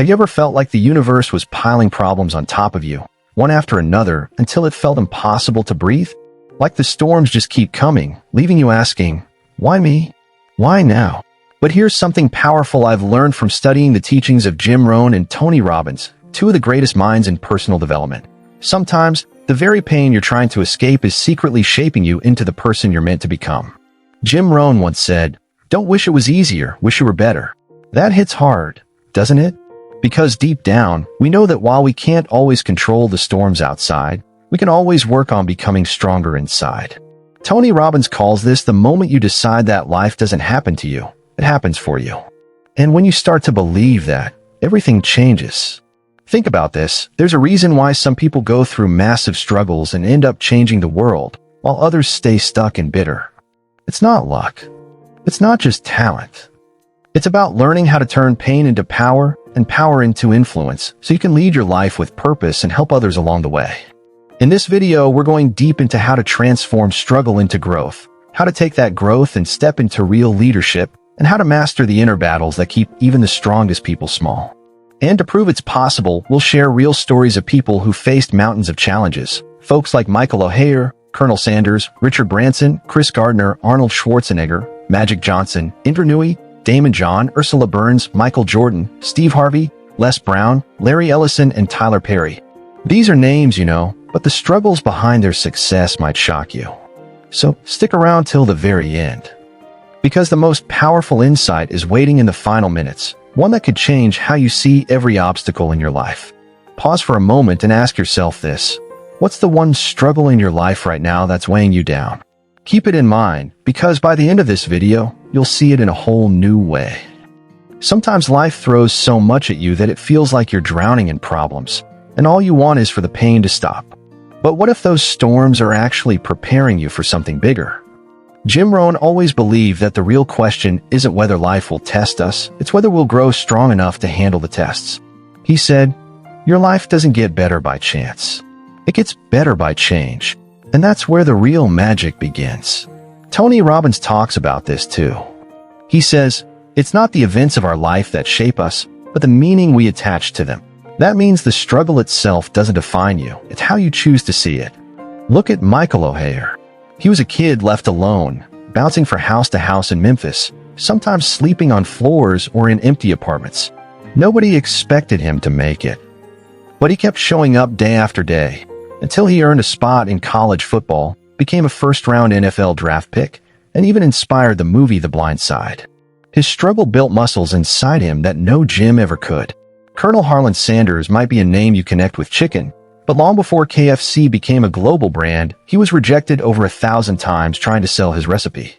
Have you ever felt like the universe was piling problems on top of you, one after another, until it felt impossible to breathe? Like the storms just keep coming, leaving you asking, why me? Why now? But here's something powerful I've learned from studying the teachings of Jim Rohn and Tony Robbins, two of the greatest minds in personal development. Sometimes, the very pain you're trying to escape is secretly shaping you into the person you're meant to become. Jim Rohn once said, "Don't wish it was easier, wish you were better." That hits hard, doesn't it? Because deep down, we know that while we can't always control the storms outside, we can always work on becoming stronger inside. Tony Robbins calls this the moment you decide that life doesn't happen to you, it happens for you. And when you start to believe that, everything changes. Think about this. There's a reason why some people go through massive struggles and end up changing the world, while others stay stuck and bitter. It's not luck. It's not just talent. It's about learning how to turn pain into power and power into influence so you can lead your life with purpose and help others along the way. In this video, we're going deep into how to transform struggle into growth, how to take that growth and step into real leadership, and how to master the inner battles that keep even the strongest people small. And to prove it's possible, we'll share real stories of people who faced mountains of challenges. Folks like Michael Oher, Colonel Sanders, Richard Branson, Gardner, Arnold Schwarzenegger, Magic Johnson, Indra Nooyi, Daymond John, Ursula Burns, Michael Jordan, Steve Harvey, Les Brown, Larry Ellison, and Tyler Perry. These are names, you know, but the struggles behind their success might shock you. So stick around till the very end. Because the most powerful insight is waiting in the final minutes, one that could change how you see every obstacle in your life. Pause for a moment and ask yourself this. What's the one struggle in your life right now that's weighing you down? Keep it in mind, because by the end of this video, you'll see it in a whole new way. Sometimes life throws so much at you that it feels like you're drowning in problems, and all you want is for the pain to stop. But what if those storms are actually preparing you for something bigger? Jim Rohn always believed that the real question isn't whether life will test us, it's whether we'll grow strong enough to handle the tests. He said, "Your life doesn't get better by chance. It gets better by change. And that's where the real magic begins." Tony Robbins talks about this too. He says, "It's not the events of our life that shape us, but the meaning we attach to them. That means the struggle itself doesn't define you, it's how you choose to see it." Look at Michael Oher. He was a kid left alone, bouncing from house to house in Memphis, sometimes sleeping on floors or in empty apartments. Nobody expected him to make it. But he kept showing up day after day, until he earned a spot in college football, became a first-round NFL draft pick, and even inspired the movie The Blind Side. His struggle built muscles inside him that no gym ever could. Colonel Harlan Sanders might be a name you connect with chicken, but long before KFC became a global brand, he was rejected over 1,000 times trying to sell his recipe.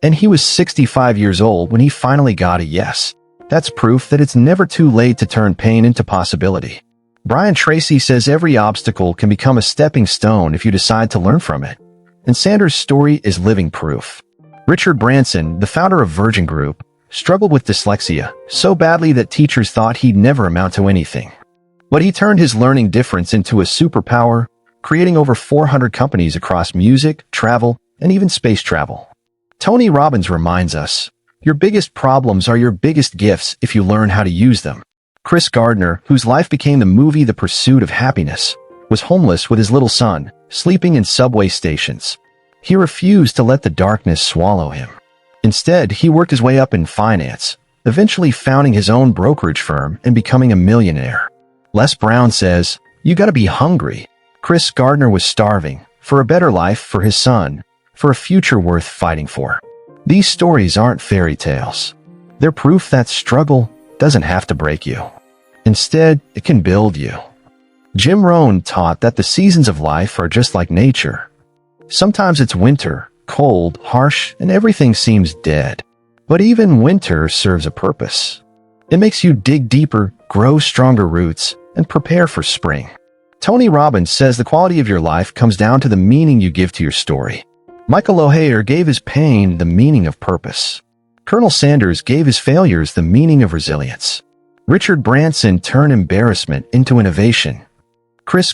And he was 65 years old when he finally got a yes. That's proof that it's never too late to turn pain into possibility. Brian Tracy says every obstacle can become a stepping stone if you decide to learn from it. And Sanders' story is living proof. Richard Branson, the founder of Virgin Group, struggled with dyslexia so badly that teachers thought he'd never amount to anything. But he turned his learning difference into a superpower, creating over 400 companies across music, travel, and even space travel. Tony Robbins reminds us, your biggest problems are your biggest gifts if you learn how to use them. Gardner, whose life became the movie The Pursuit of Happiness, was homeless with his little son, sleeping in subway stations. He refused to let the darkness swallow him. Instead, he worked his way up in finance, eventually founding his own brokerage firm and becoming a millionaire. Les Brown says, "You gotta be hungry." Gardner was starving, for a better life for his son, for a future worth fighting for. These stories aren't fairy tales. They're proof that struggle doesn't have to break you. Instead, it can build you. Jim Rohn taught that the seasons of life are just like nature. Sometimes it's winter, cold, harsh, and everything seems dead. But even winter serves a purpose. It makes you dig deeper, grow stronger roots, and prepare for spring. Tony Robbins says the quality of your life comes down to the meaning you give to your story. Michael Oher gave his pain the meaning of purpose. Colonel Sanders gave his failures the meaning of resilience. Richard Branson turned embarrassment into innovation.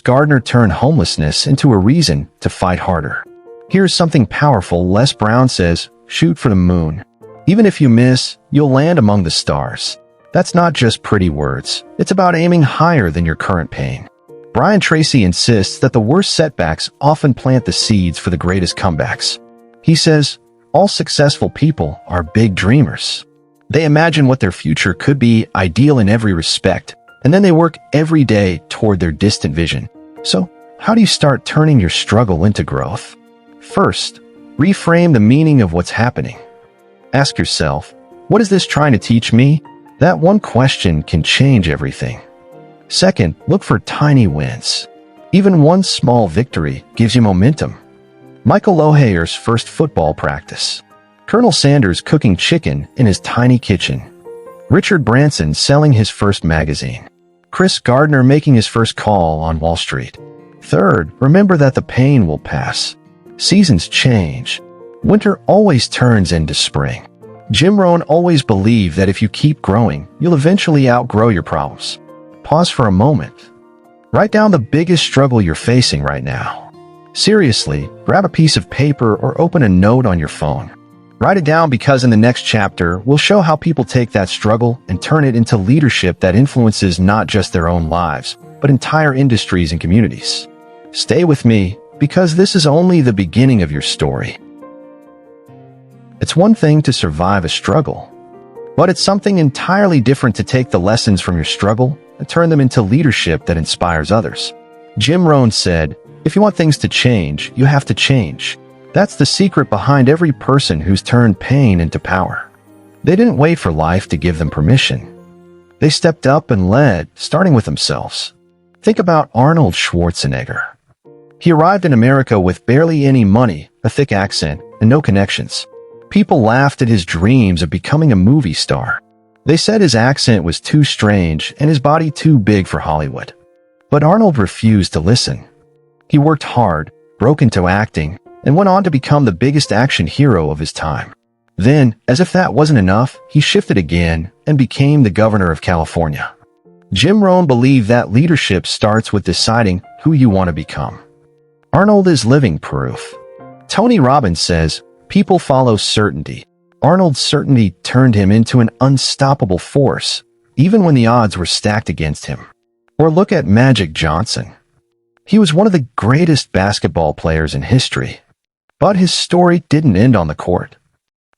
Gardner turned homelessness into a reason to fight harder. Here's something powerful Les Brown says, shoot for the moon. Even if you miss, you'll land among the stars. That's not just pretty words. It's about aiming higher than your current pain. Brian Tracy insists that the worst setbacks often plant the seeds for the greatest comebacks. He says, all successful people are big dreamers. They imagine what their future could be, ideal in every respect, and then they work every day toward their distant vision. So, how do you start turning your struggle into growth? First, reframe the meaning of what's happening. Ask yourself, what is this trying to teach me? That one question can change everything. Second, look for tiny wins. Even one small victory gives you momentum. Michael Oher's first football practice. Colonel Sanders cooking chicken in his tiny kitchen. Richard Branson selling his first magazine. Gardner making his first call on Wall Street. Third, remember that the pain will pass. Seasons change. Winter always turns into spring. Rohn always believed that if you keep growing, you'll eventually outgrow your problems. Pause for a moment. Write down the biggest struggle you're facing right now. Seriously, grab a piece of paper or open a note on your phone. Write it down because in the next chapter, we'll show how people take that struggle and turn it into leadership that influences not just their own lives, but entire industries and communities. Stay with me, because this is only the beginning of your story. It's one thing to survive a struggle, but it's something entirely different to take the lessons from your struggle and turn them into leadership that inspires others. Rohn said, if you want things to change, you have to change. That's the secret behind every person who's turned pain into power. They didn't wait for life to give them permission. They stepped up and led, starting with themselves. Think about Arnold Schwarzenegger. He arrived in America with barely any money, a thick accent, and no connections. People laughed at his dreams of becoming a movie star. They said his accent was too strange and his body too big for Hollywood. But Arnold refused to listen. He worked hard, broke into acting, and went on to become the biggest action hero of his time. Then, as if that wasn't enough, he shifted again and became the governor of California. Rohn believed that leadership starts with deciding who you want to become. Arnold is living proof. Tony Robbins says, people follow certainty. Arnold's certainty turned him into an unstoppable force, even when the odds were stacked against him. Or look at Magic Johnson. He was one of the greatest basketball players in history. But his story didn't end on the court.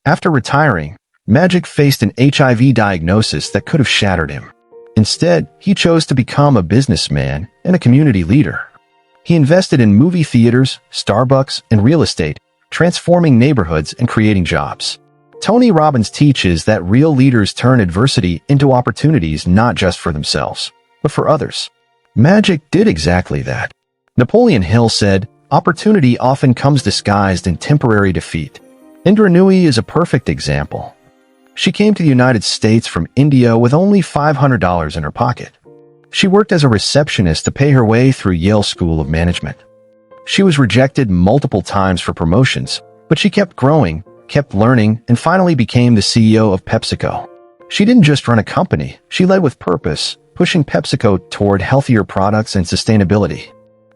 After retiring, Magic faced an HIV diagnosis that could have shattered him. Instead, he chose to become a businessman and a community leader. He invested in movie theaters, Starbucks, and real estate, transforming neighborhoods and creating jobs. Tony Robbins teaches that real leaders turn adversity into opportunities not just for themselves, but for others. Magic did exactly that. Napoleon Hill said, opportunity often comes disguised in temporary defeat. Indra Nooyi is a perfect example. She came to the United States from India with only $500 in her pocket. She worked as a receptionist to pay her way through Yale School of Management. She was rejected multiple times for promotions, but she kept growing, kept learning, and finally became the CEO of PepsiCo. She didn't just run a company, she led with purpose, pushing PepsiCo toward healthier products and sustainability.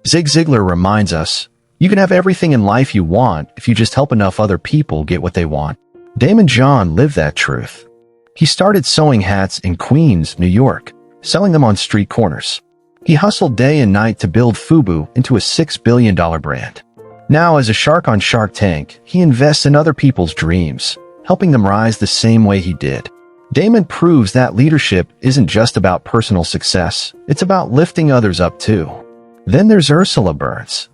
Zig Ziglar reminds us, you can have everything in life you want if you just help enough other people get what they want. Daymond John lived that truth. He started sewing hats in Queens, New York, selling them on street corners. He hustled day and night to build FUBU into a $6 billion brand. Now, as a shark on Shark Tank, he invests in other people's dreams, helping them rise the same way he did. Daymond proves that leadership isn't just about personal success, it's about lifting others up too. Then there's Ursula Burns.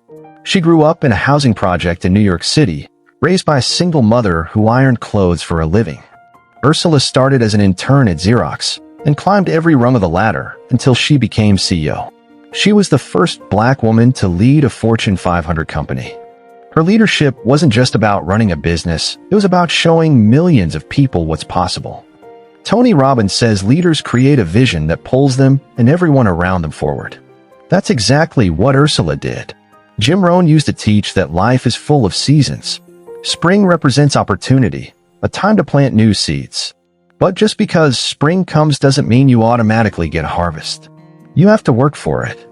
She grew up in a housing project in New York City, raised by a single mother who ironed clothes for a living. Ursula started as an intern at Xerox and climbed every rung of the ladder until she became CEO. She was the first Black woman to lead a Fortune 500 company. Her leadership wasn't just about running a business, it was about showing millions of people what's possible. Tony Robbins says leaders create a vision that pulls them and everyone around them forward. That's exactly what Ursula did. Rohn used to teach that life is full of seasons. Spring represents opportunity, a time to plant new seeds. But just because spring comes doesn't mean you automatically get a harvest. You have to work for it.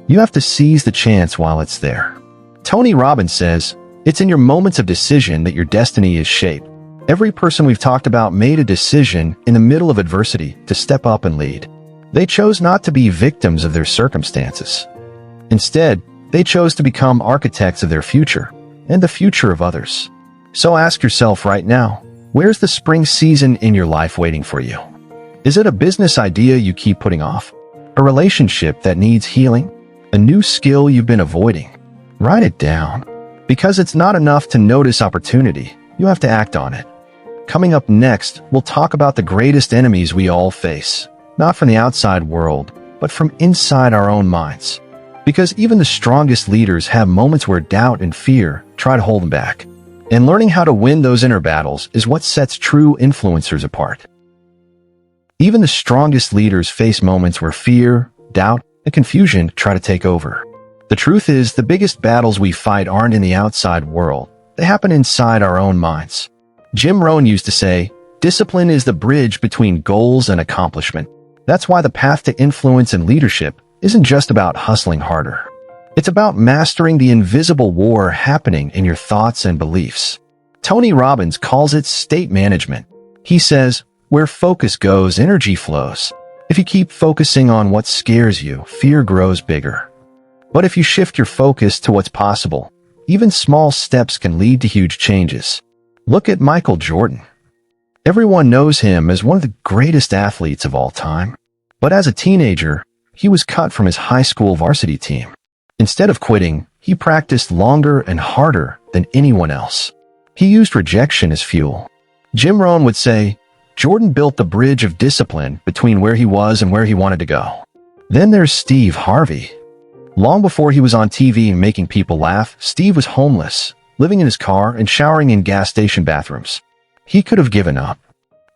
You have to seize the chance while it's there. Tony Robbins says, it's in your moments of decision that your destiny is shaped. Every person we've talked about made a decision in the middle of adversity to step up and lead. They chose not to be victims of their circumstances. Instead, they chose to become architects of their future and the future of others. So ask yourself right now, where's the spring season in your life waiting for you? Is it a business idea you keep putting off? A relationship that needs healing? A new skill you've been avoiding? Write it down. Because it's not enough to notice opportunity, you have to act on it. Coming up next, we'll talk about the greatest enemies we all face, not from the outside world, but from inside our own minds. Because even the strongest leaders have moments where doubt and fear try to hold them back. And learning how to win those inner battles is what sets true influencers apart. Even the strongest leaders face moments where fear, doubt, and confusion try to take over. The truth is, the biggest battles we fight aren't in the outside world. They happen inside our own minds. Rohn used to say, discipline is the bridge between goals and accomplishment. That's why the path to influence and leadership isn't just about hustling harder. It's about mastering the invisible war happening in your thoughts and beliefs. Tony Robbins calls it state management. He says, where focus goes, energy flows. If you keep focusing on what scares you, fear grows bigger. But if you shift your focus to what's possible, even small steps can lead to huge changes. Look at Michael Jordan. Everyone knows him as one of the greatest athletes of all time. But as a teenager, he was cut from his high school varsity team. Instead of quitting, he practiced longer and harder than anyone else. He used rejection as fuel. Rohn would say, Jordan built the bridge of discipline between where he was and where he wanted to go. Then there's Harvey. Long before he was on TV and making people laugh, Steve was homeless, living in his car and showering in gas station bathrooms. He could have given up.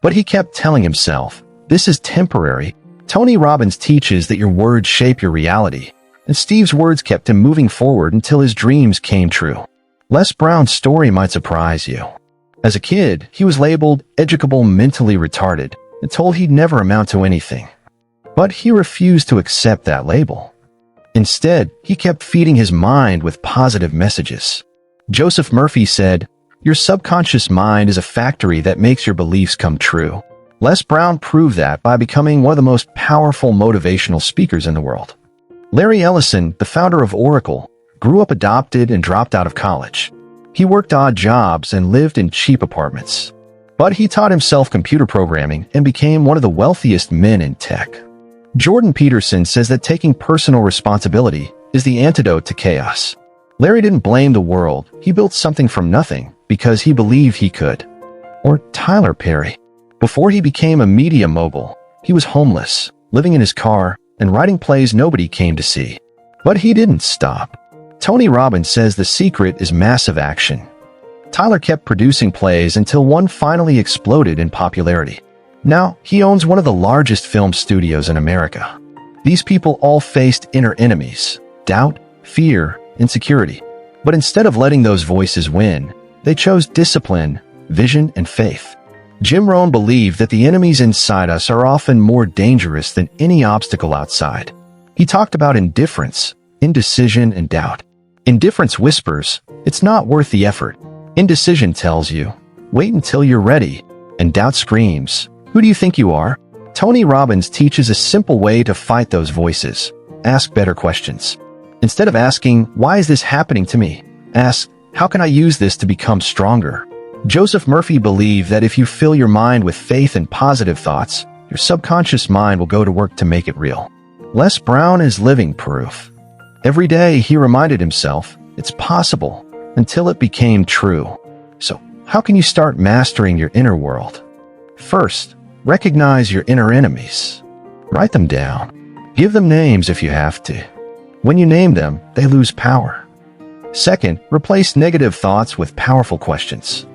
But he kept telling himself, this is temporary. Tony Robbins teaches that your words shape your reality, and Steve's words kept him moving forward until his dreams came true. Les Brown's story might surprise you. As a kid, he was labeled educable mentally retarded and told he'd never amount to anything. But he refused to accept that label. Instead, he kept feeding his mind with positive messages. Joseph Murphy said, your subconscious mind is a factory that makes your beliefs come true. Les Brown proved that by becoming one of the most powerful motivational speakers in the world. Larry Ellison, the founder of Oracle, grew up adopted and dropped out of college. He worked odd jobs and lived in cheap apartments. But he taught himself computer programming and became one of the wealthiest men in tech. Jordan Peterson says that taking personal responsibility is the antidote to chaos. Larry didn't blame the world. He built something from nothing because he believed he could. Or Tyler Perry. Before he became a media mogul, he was homeless, living in his car, and writing plays nobody came to see. But he didn't stop. Tony Robbins says the secret is massive action. Tyler kept producing plays until one finally exploded in popularity. Now, he owns one of the largest film studios in America. These people all faced inner enemies, doubt, fear, insecurity. But instead of letting those voices win, they chose discipline, vision, and faith. Rohn believed that the enemies inside us are often more dangerous than any obstacle outside. He talked about indifference, indecision, and doubt. Indifference whispers, it's not worth the effort. Indecision tells you, wait until you're ready. And doubt screams, who do you think you are? Tony Robbins teaches a simple way to fight those voices. Ask better questions. Instead of asking, why is this happening to me? Ask, how can I use this to become stronger? Joseph Murphy believed that if you fill your mind with faith and positive thoughts, your subconscious mind will go to work to make it real. Les Brown is living proof. Every day he reminded himself, it's possible, until it became true. So, how can you start mastering your inner world? First, recognize your inner enemies. Write them down. Give them names if you have to. When you name them, they lose power. Second, replace negative thoughts with powerful questions.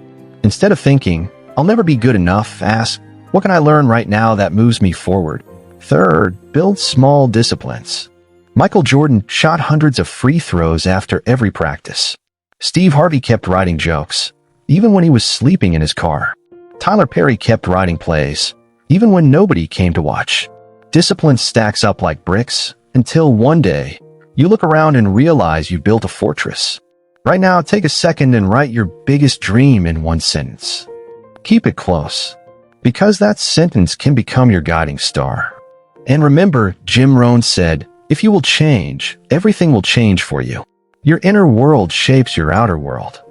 Instead of thinking, I'll never be good enough, ask, what can I learn right now that moves me forward? Third, build small disciplines. Michael Jordan shot hundreds of free throws after every practice. Harvey kept writing jokes, even when he was sleeping in his car. Tyler Perry kept writing plays, even when nobody came to watch. Discipline stacks up like bricks, until one day, you look around and realize you built a fortress. Right now, take a second and write your biggest dream in one sentence. Keep it close, because that sentence can become your guiding star. And remember, Rohn said, if you will change, everything will change for you. Your inner world shapes your outer world.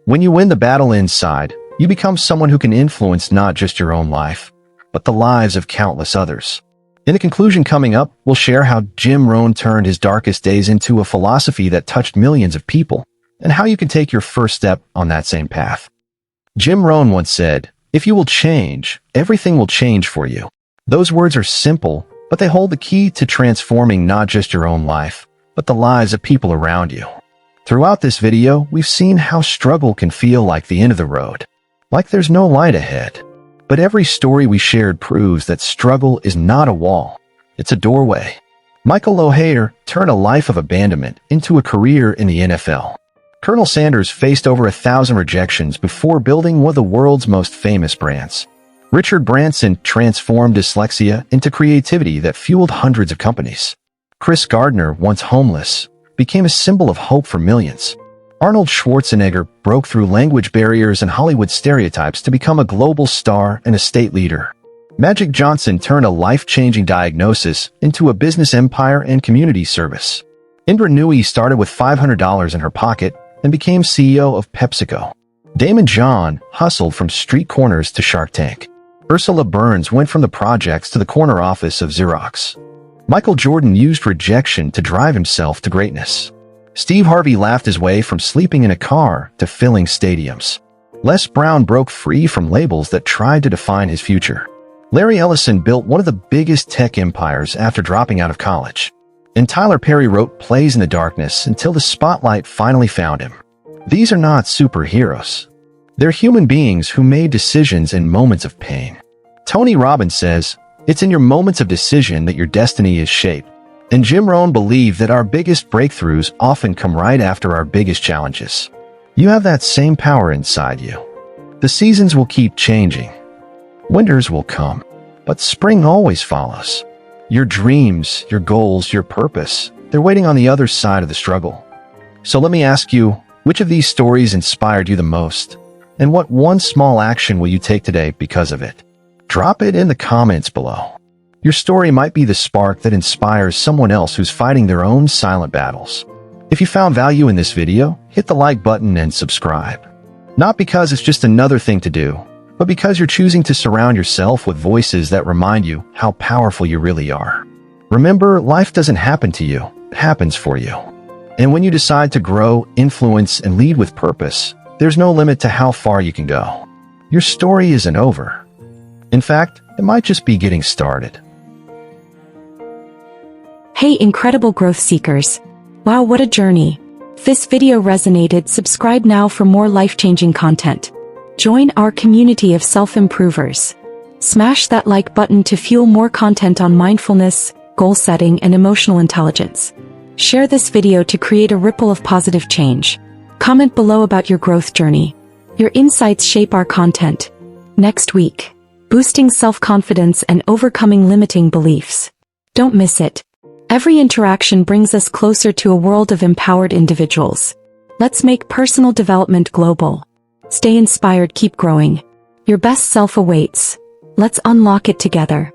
When you win the battle inside, you become someone who can influence not just your own life, but the lives of countless others. In the conclusion coming up, we'll share how Rohn turned his darkest days into a philosophy that touched millions of people, and how you can take your first step on that same path. Rohn once said, if you will change, everything will change for you. Those words are simple, but they hold the key to transforming not just your own life, but the lives of people around you. Throughout this video, we've seen how struggle can feel like the end of the road, like there's no light ahead. But every story we shared proves that struggle is not a wall, it's a doorway. Michael Oher turned a life of abandonment into a career in the NFL. Colonel Sanders faced over 1,000 rejections before building one of the world's most famous brands. Richard Branson transformed dyslexia into creativity that fueled hundreds of companies. Gardner, once homeless, became a symbol of hope for millions. Arnold Schwarzenegger broke through language barriers and Hollywood stereotypes to become a global star and a state leader. Magic Johnson turned a life-changing diagnosis into a business empire and community service. Indra Nooyi started with $500 in her pocket and became CEO of PepsiCo. Daymond John hustled from street corners to Shark Tank. Ursula Burns went from the projects to the corner office of Xerox. Michael Jordan used rejection to drive himself to greatness. Harvey laughed his way from sleeping in a car to filling stadiums. Les Brown broke free from labels that tried to define his future. Larry Ellison built one of the biggest tech empires after dropping out of college. And Tyler Perry wrote plays in the darkness until the spotlight finally found him. These are not superheroes. They're human beings who made decisions in moments of pain. Tony Robbins says, it's in your moments of decision that your destiny is shaped. And Rohn believed that our biggest breakthroughs often come right after our biggest challenges. You have that same power inside you. The seasons will keep changing. Winters will come, but spring always follows. Your dreams, your goals, your purpose, they're waiting on the other side of the struggle. So let me ask you, which of these stories inspired you the most? And what one small action will you take today because of it? Drop it in the comments below. Your story might be the spark that inspires someone else who's fighting their own silent battles. If you found value in this video, hit the like button and subscribe. Not because it's just another thing to do, but because you're choosing to surround yourself with voices that remind you how powerful you really are. Remember, life doesn't happen to you, it happens for you. And when you decide to grow, influence, and lead with purpose, there's no limit to how far you can go. Your story isn't over. In fact, it might just be getting started. Hey, incredible growth seekers. Wow, what a journey. If this video resonated, subscribe now for more life-changing content. Join our community of self-improvers. Smash that like button to fuel more content on mindfulness, goal setting, and emotional intelligence. Share this video to create a ripple of positive change. Comment below about your growth journey. Your insights shape our content. Next week, boosting self-confidence and overcoming limiting beliefs. Don't miss it. Every interaction brings us closer to a world of empowered individuals. Let's make personal development global. Stay inspired, keep growing. Your best self awaits. Let's unlock it together.